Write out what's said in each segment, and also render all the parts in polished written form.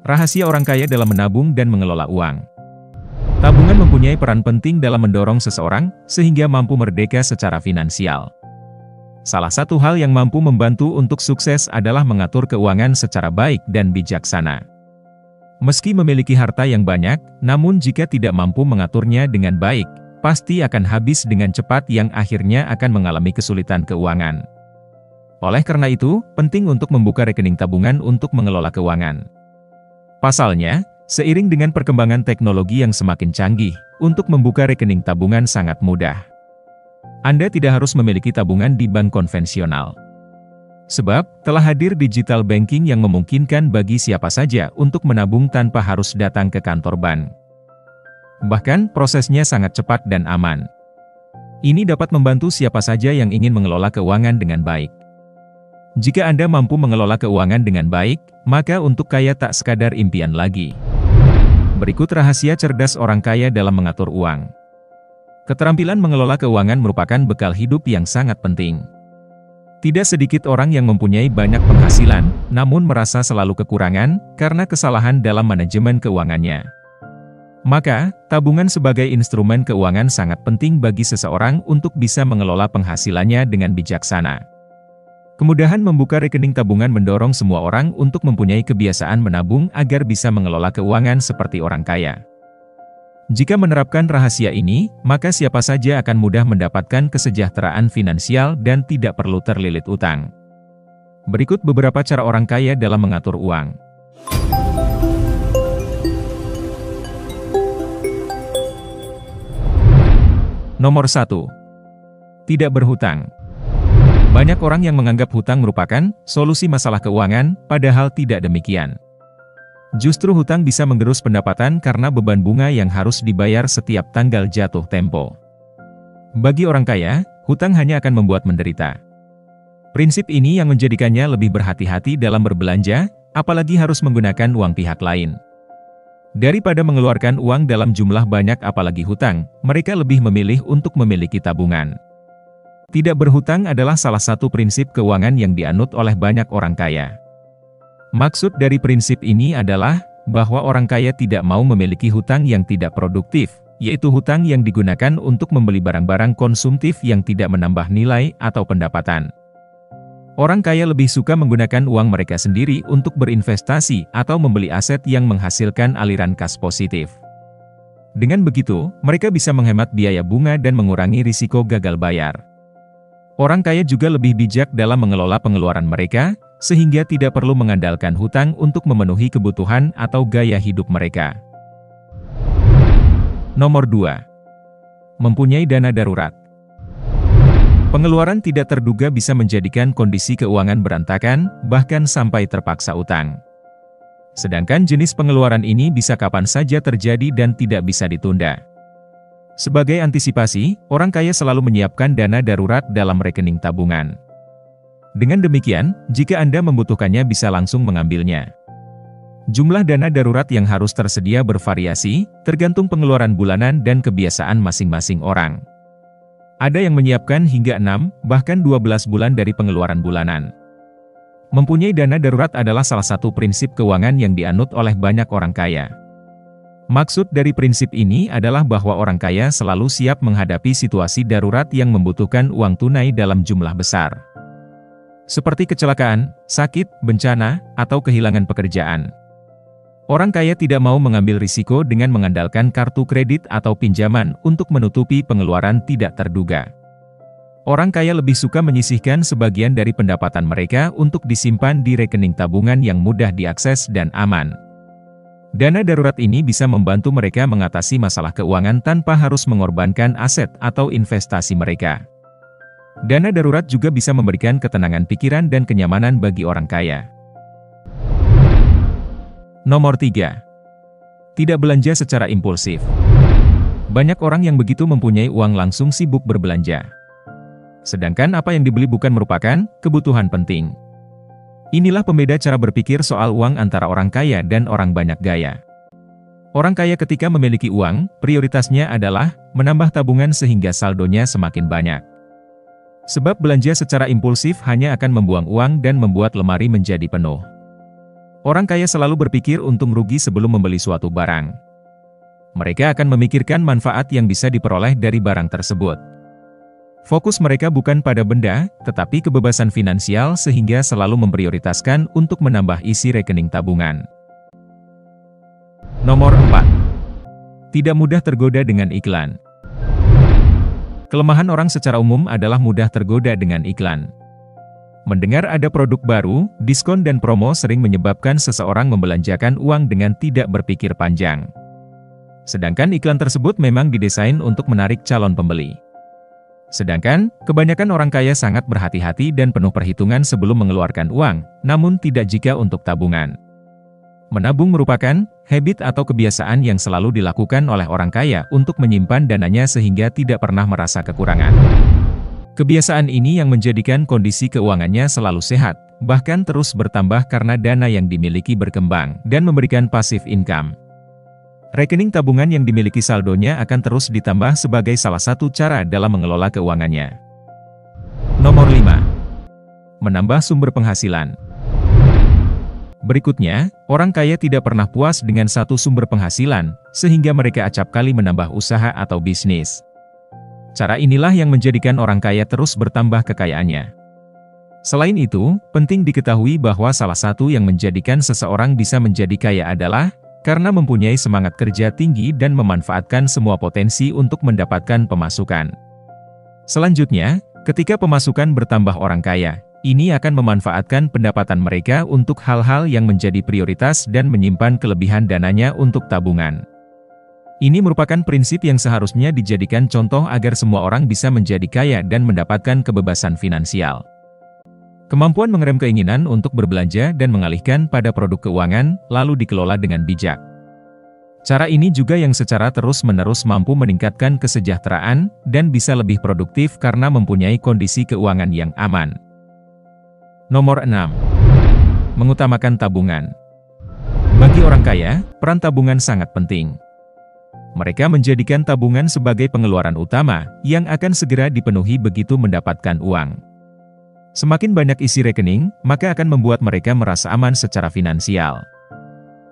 Rahasia orang kaya dalam menabung dan mengelola uang. Tabungan mempunyai peran penting dalam mendorong seseorang, sehingga mampu merdeka secara finansial. Salah satu hal yang mampu membantu untuk sukses adalah mengatur keuangan secara baik dan bijaksana. Meski memiliki harta yang banyak, namun jika tidak mampu mengaturnya dengan baik, pasti akan habis dengan cepat yang akhirnya akan mengalami kesulitan keuangan. Oleh karena itu, penting untuk membuka rekening tabungan untuk mengelola keuangan. Pasalnya, seiring dengan perkembangan teknologi yang semakin canggih, untuk membuka rekening tabungan sangat mudah. Anda tidak harus memiliki tabungan di bank konvensional. Sebab, telah hadir digital banking yang memungkinkan bagi siapa saja untuk menabung tanpa harus datang ke kantor bank. Bahkan, prosesnya sangat cepat dan aman. Ini dapat membantu siapa saja yang ingin mengelola keuangan dengan baik. Jika Anda mampu mengelola keuangan dengan baik, maka untuk kaya tak sekadar impian lagi. Berikut rahasia cerdas orang kaya dalam mengatur uang. Keterampilan mengelola keuangan merupakan bekal hidup yang sangat penting. Tidak sedikit orang yang mempunyai banyak penghasilan, namun merasa selalu kekurangan karena kesalahan dalam manajemen keuangannya. Maka, tabungan sebagai instrumen keuangan sangat penting bagi seseorang untuk bisa mengelola penghasilannya dengan bijaksana. Kemudahan membuka rekening tabungan mendorong semua orang untuk mempunyai kebiasaan menabung agar bisa mengelola keuangan seperti orang kaya. Jika menerapkan rahasia ini, maka siapa saja akan mudah mendapatkan kesejahteraan finansial dan tidak perlu terlilit utang. Berikut beberapa cara orang kaya dalam mengatur uang. Nomor 1. Tidak berhutang. Banyak orang yang menganggap hutang merupakan solusi masalah keuangan, padahal tidak demikian. Justru hutang bisa menggerus pendapatan karena beban bunga yang harus dibayar setiap tanggal jatuh tempo. Bagi orang kaya, hutang hanya akan membuat menderita. Prinsip ini yang menjadikannya lebih berhati-hati dalam berbelanja, apalagi harus menggunakan uang pihak lain. Daripada mengeluarkan uang dalam jumlah banyak apalagi hutang, mereka lebih memilih untuk memiliki tabungan. Tidak berhutang adalah salah satu prinsip keuangan yang dianut oleh banyak orang kaya. Maksud dari prinsip ini adalah bahwa orang kaya tidak mau memiliki hutang yang tidak produktif, yaitu hutang yang digunakan untuk membeli barang-barang konsumtif yang tidak menambah nilai atau pendapatan. Orang kaya lebih suka menggunakan uang mereka sendiri untuk berinvestasi atau membeli aset yang menghasilkan aliran kas positif. Dengan begitu, mereka bisa menghemat biaya bunga dan mengurangi risiko gagal bayar. Orang kaya juga lebih bijak dalam mengelola pengeluaran mereka, sehingga tidak perlu mengandalkan hutang untuk memenuhi kebutuhan atau gaya hidup mereka. Nomor 2. Mempunyai dana darurat. Pengeluaran tidak terduga bisa menjadikan kondisi keuangan berantakan, bahkan sampai terpaksa utang. Sedangkan jenis pengeluaran ini bisa kapan saja terjadi dan tidak bisa ditunda. Sebagai antisipasi, orang kaya selalu menyiapkan dana darurat dalam rekening tabungan. Dengan demikian, jika Anda membutuhkannya bisa langsung mengambilnya. Jumlah dana darurat yang harus tersedia bervariasi, tergantung pengeluaran bulanan dan kebiasaan masing-masing orang. Ada yang menyiapkan hingga 6, bahkan 12 bulan dari pengeluaran bulanan. Mempunyai dana darurat adalah salah satu prinsip keuangan yang dianut oleh banyak orang kaya. Maksud dari prinsip ini adalah bahwa orang kaya selalu siap menghadapi situasi darurat yang membutuhkan uang tunai dalam jumlah besar. Seperti kecelakaan, sakit, bencana, atau kehilangan pekerjaan. Orang kaya tidak mau mengambil risiko dengan mengandalkan kartu kredit atau pinjaman untuk menutupi pengeluaran tidak terduga. Orang kaya lebih suka menyisihkan sebagian dari pendapatan mereka untuk disimpan di rekening tabungan yang mudah diakses dan aman. Dana darurat ini bisa membantu mereka mengatasi masalah keuangan tanpa harus mengorbankan aset atau investasi mereka. Dana darurat juga bisa memberikan ketenangan pikiran dan kenyamanan bagi orang kaya. Nomor 3. Tidak belanja secara impulsif. Banyak orang yang begitu mempunyai uang langsung sibuk berbelanja. Sedangkan apa yang dibeli bukan merupakan kebutuhan penting. Inilah pembeda cara berpikir soal uang antara orang kaya dan orang banyak gaya. Orang kaya ketika memiliki uang, prioritasnya adalah menambah tabungan sehingga saldonya semakin banyak. Sebab belanja secara impulsif hanya akan membuang uang dan membuat lemari menjadi penuh. Orang kaya selalu berpikir untung rugi sebelum membeli suatu barang. Mereka akan memikirkan manfaat yang bisa diperoleh dari barang tersebut. Fokus mereka bukan pada benda, tetapi kebebasan finansial sehingga selalu memprioritaskan untuk menambah isi rekening tabungan. Nomor 4. Tidak mudah tergoda dengan iklan. Kelemahan orang secara umum adalah mudah tergoda dengan iklan. Mendengar ada produk baru, diskon dan promo sering menyebabkan seseorang membelanjakan uang dengan tidak berpikir panjang. Sedangkan iklan tersebut memang didesain untuk menarik calon pembeli. Sedangkan, kebanyakan orang kaya sangat berhati-hati dan penuh perhitungan sebelum mengeluarkan uang, namun tidak jika untuk tabungan. Menabung merupakan habit atau kebiasaan yang selalu dilakukan oleh orang kaya untuk menyimpan dananya sehingga tidak pernah merasa kekurangan. Kebiasaan ini yang menjadikan kondisi keuangannya selalu sehat, bahkan terus bertambah karena dana yang dimiliki berkembang dan memberikan passive income. Rekening tabungan yang dimiliki saldonya akan terus ditambah sebagai salah satu cara dalam mengelola keuangannya. Nomor 5. Menambah sumber penghasilan. Berikutnya, orang kaya tidak pernah puas dengan satu sumber penghasilan, sehingga mereka acap kali menambah usaha atau bisnis. Cara inilah yang menjadikan orang kaya terus bertambah kekayaannya. Selain itu, penting diketahui bahwa salah satu yang menjadikan seseorang bisa menjadi kaya adalah karena mempunyai semangat kerja tinggi dan memanfaatkan semua potensi untuk mendapatkan pemasukan. Selanjutnya, ketika pemasukan bertambah orang kaya, ini akan memanfaatkan pendapatan mereka untuk hal-hal yang menjadi prioritas dan menyimpan kelebihan dananya untuk tabungan. Ini merupakan prinsip yang seharusnya dijadikan contoh agar semua orang bisa menjadi kaya dan mendapatkan kebebasan finansial. Kemampuan mengerem keinginan untuk berbelanja dan mengalihkan pada produk keuangan, lalu dikelola dengan bijak. Cara ini juga yang secara terus-menerus mampu meningkatkan kesejahteraan dan bisa lebih produktif karena mempunyai kondisi keuangan yang aman. Nomor 6. Mengutamakan tabungan. Bagi orang kaya, peran tabungan sangat penting. Mereka menjadikan tabungan sebagai pengeluaran utama, yang akan segera dipenuhi begitu mendapatkan uang. Semakin banyak isi rekening, maka akan membuat mereka merasa aman secara finansial.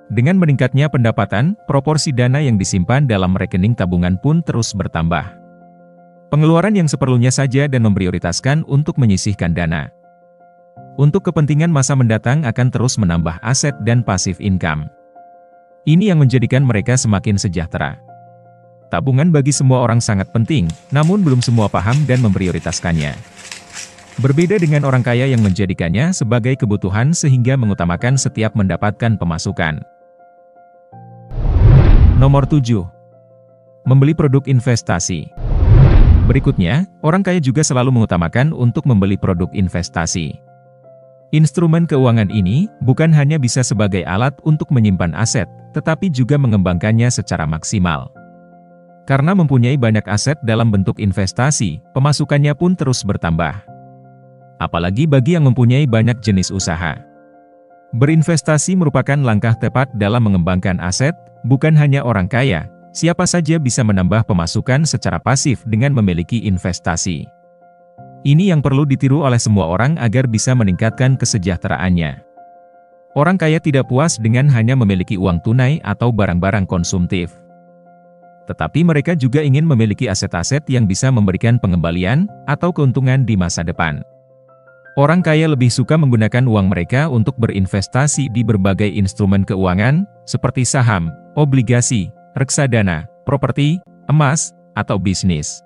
Dengan meningkatnya pendapatan, proporsi dana yang disimpan dalam rekening tabungan pun terus bertambah. Pengeluaran yang seperlunya saja dan memprioritaskan untuk menyisihkan dana. Untuk kepentingan masa mendatang akan terus menambah aset dan passive income. Ini yang menjadikan mereka semakin sejahtera. Tabungan bagi semua orang sangat penting, namun belum semua paham dan memprioritaskannya. Berbeda dengan orang kaya yang menjadikannya sebagai kebutuhan sehingga mengutamakan setiap mendapatkan pemasukan. Nomor 7. Membeli produk investasi. Berikutnya, orang kaya juga selalu mengutamakan untuk membeli produk investasi. Instrumen keuangan ini bukan hanya bisa sebagai alat untuk menyimpan aset, tetapi juga mengembangkannya secara maksimal. Karena mempunyai banyak aset dalam bentuk investasi, pemasukannya pun terus bertambah. Apalagi bagi yang mempunyai banyak jenis usaha. Berinvestasi merupakan langkah tepat dalam mengembangkan aset, bukan hanya orang kaya, siapa saja bisa menambah pemasukan secara pasif dengan memiliki investasi. Ini yang perlu ditiru oleh semua orang agar bisa meningkatkan kesejahteraannya. Orang kaya tidak puas dengan hanya memiliki uang tunai atau barang-barang konsumtif. Tetapi mereka juga ingin memiliki aset-aset yang bisa memberikan pengembalian atau keuntungan di masa depan. Orang kaya lebih suka menggunakan uang mereka untuk berinvestasi di berbagai instrumen keuangan, seperti saham, obligasi, reksadana, properti, emas, atau bisnis.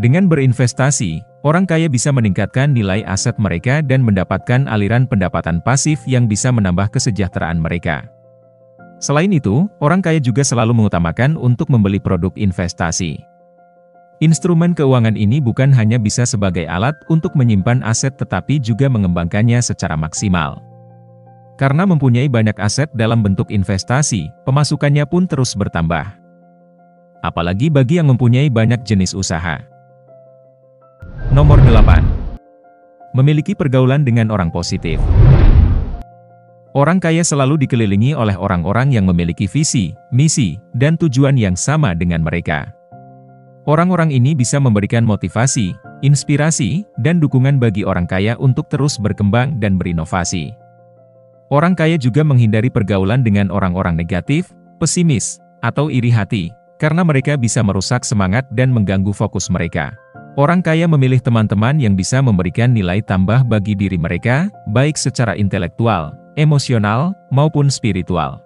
Dengan berinvestasi, orang kaya bisa meningkatkan nilai aset mereka dan mendapatkan aliran pendapatan pasif yang bisa menambah kesejahteraan mereka. Selain itu, orang kaya juga selalu mengutamakan untuk membeli produk investasi. Instrumen keuangan ini bukan hanya bisa sebagai alat untuk menyimpan aset tetapi juga mengembangkannya secara maksimal. Karena mempunyai banyak aset dalam bentuk investasi, pemasukannya pun terus bertambah. Apalagi bagi yang mempunyai banyak jenis usaha. Nomor 8. Memiliki pergaulan dengan orang positif. Orang kaya selalu dikelilingi oleh orang-orang yang memiliki visi, misi, dan tujuan yang sama dengan mereka. Orang-orang ini bisa memberikan motivasi, inspirasi, dan dukungan bagi orang kaya untuk terus berkembang dan berinovasi. Orang kaya juga menghindari pergaulan dengan orang-orang negatif, pesimis, atau iri hati, karena mereka bisa merusak semangat dan mengganggu fokus mereka. Orang kaya memilih teman-teman yang bisa memberikan nilai tambah bagi diri mereka, baik secara intelektual, emosional, maupun spiritual.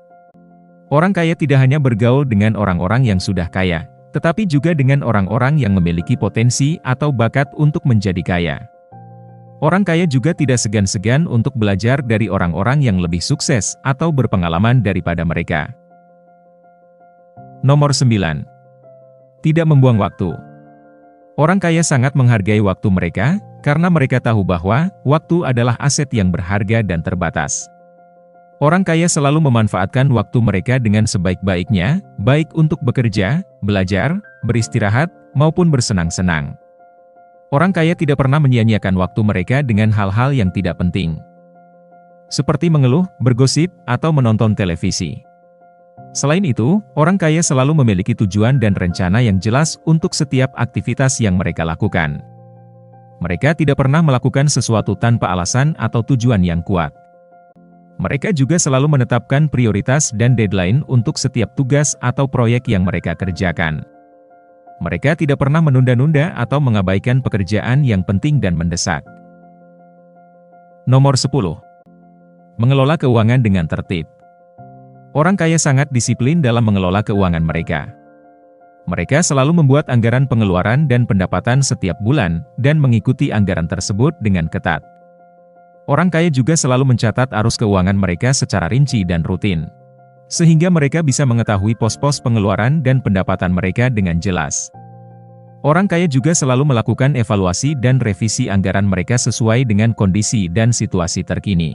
Orang kaya tidak hanya bergaul dengan orang-orang yang sudah kaya, tetapi juga dengan orang-orang yang memiliki potensi atau bakat untuk menjadi kaya. Orang kaya juga tidak segan-segan untuk belajar dari orang-orang yang lebih sukses atau berpengalaman daripada mereka. Nomor 9. Tidak membuang waktu. Orang kaya sangat menghargai waktu mereka, karena mereka tahu bahwa waktu adalah aset yang berharga dan terbatas. Orang kaya selalu memanfaatkan waktu mereka dengan sebaik-baiknya, baik untuk bekerja, belajar, beristirahat, maupun bersenang-senang. Orang kaya tidak pernah menyia-nyiakan waktu mereka dengan hal-hal yang tidak penting, seperti mengeluh, bergosip, atau menonton televisi. Selain itu, orang kaya selalu memiliki tujuan dan rencana yang jelas untuk setiap aktivitas yang mereka lakukan. Mereka tidak pernah melakukan sesuatu tanpa alasan atau tujuan yang kuat. Mereka juga selalu menetapkan prioritas dan deadline untuk setiap tugas atau proyek yang mereka kerjakan. Mereka tidak pernah menunda-nunda atau mengabaikan pekerjaan yang penting dan mendesak. Nomor 10. Mengelola keuangan dengan tertib. Orang kaya sangat disiplin dalam mengelola keuangan mereka. Mereka selalu membuat anggaran pengeluaran dan pendapatan setiap bulan, dan mengikuti anggaran tersebut dengan ketat. Orang kaya juga selalu mencatat arus keuangan mereka secara rinci dan rutin, sehingga mereka bisa mengetahui pos-pos pengeluaran dan pendapatan mereka dengan jelas. Orang kaya juga selalu melakukan evaluasi dan revisi anggaran mereka sesuai dengan kondisi dan situasi terkini.